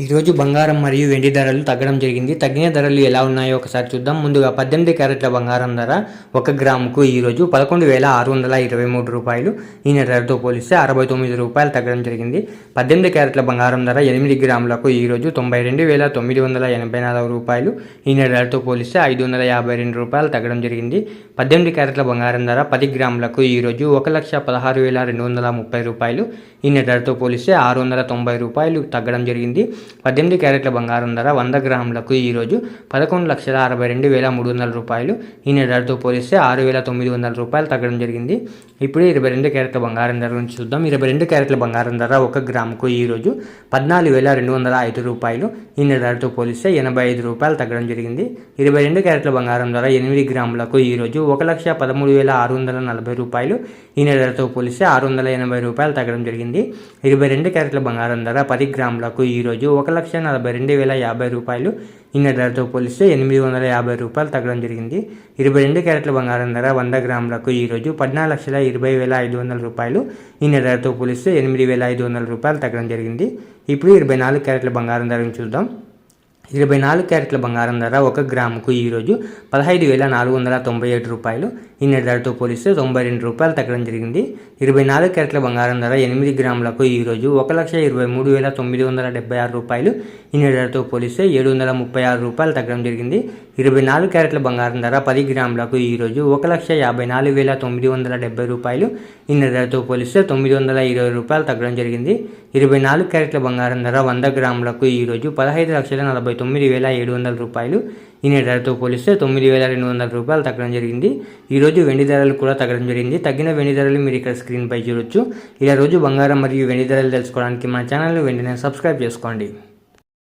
ఈరోజు బంగారం మరియు వెండి ధరలు తగ్గడం జరిగింది. తగ్గిన ధరలు ఎలా ఉన్నాయో ఒకసారి చూద్దాం. ముందుగా 18 క్యారెట్ల బంగారం ధర 1 గ్రాముకు ఈరోజు 11,623 రూపాయలు. ఈయన ధరతో పోలిస్తే 69 రూపాయలు తగ్గడం జరిగింది. 18 క్యారెట్ల బంగారం ధర 8 గ్రాములకు ఈరోజు 92,984 రూపాయలు. ఈయన ధరతో పోలిస్తే 552 రూపాయలు తగ్గడం జరిగింది. 18 క్యారెట్ల బంగారం ధర 10 గ్రాములకు ఈరోజు 1,16,230 రూపాయలు. ఈయన ధరతో పోలిస్తే 690 రూపాయలు తగ్గడం జరిగింది. 18 క్యారెట్ల బంగారం ధర 100 గ్రాములకు ఈరోజు 11,62,300 రూపాయలు. ఈయన ధరతో పోలిస్తే 6,900 రూపాయలు తగ్గడం జరిగింది. ఇప్పుడు 22 క్యారెట్ల బంగారం ధర గురించి చూద్దాం. 22 క్యారెట్ల బంగారం ధర 1 గ్రాముకు ఈరోజు 14,205 రూపాయలు. ఈయన ధరతో పోలిస్తే 85 రూపాయలు తగ్గడం జరిగింది. 22 క్యారెట్ల బంగారం ధర 8 గ్రాములకు ఈరోజు 1,13,640 రూపాయలు. ఈయన ధరతో పోలిస్తే 680 రూపాయలు తగ్గడం జరిగింది. 22 క్యారెట్ల బంగారం ధర 10 గ్రాములకు ఈరోజు 1,42,050 రూపాయలు. ఈయన ధరతో పోలిస్తే 850 రూపాయలు తగ్గడం జరిగింది. 22 క్యారెట్ల బంగారం ధర 100 గ్రాములకు ఈరోజు 14,20,500 రూపాయలు. ఈయన ధరతో పోలిస్తే 8,500 రూపాయలు తగ్గడం జరిగింది. ఇప్పుడు 24 క్యారెట్ల బంగారం ధరను చూద్దాం. 24 క్యారెట్ల బంగారం ధర 1 గ్రాముకు ఈరోజు 15,497 రూపాయలు. ఈయన ధరతో పోలిస్తే 92 రూపాయలు తగ్గడం జరిగింది. 24 క్యారెట్ల బంగారం ధర 8 గ్రాములకు ఈరోజు 1,23,976 రూపాయలు. ఈయన ధరతో పోలిస్తే 736 రూపాయలు తగ్గడం జరిగింది. 24 క్యారెట్ల బంగారం ధర 10 గ్రాములకు ఈరోజు 1,54,970 రూపాయలు. ఈయన ధరతో పోలిస్తే 920 రూపాయలు తగ్గడం జరిగింది. 24 క్యారెట్ల బంగారం ధర 100 గ్రాములకు ఈరోజు 15,49,700 రూపాయలు. ఈయన ధరతో పోలిస్తే 9,200 రూపాయలు తగ్గడం జరిగింది. ఈరోజు వెండి ధరలు కూడా తగ్గడం జరిగింది. తగ్గిన వెండి ధరలు మీరు ఇక్కడ స్క్రీన్పై చూడొచ్చు. ఇలా రోజు బంగారం మరియు వెండి ధరలు తెలుసుకోవడానికి మన ఛానల్ని వెంటనే సబ్స్క్రైబ్ చేసుకోండి.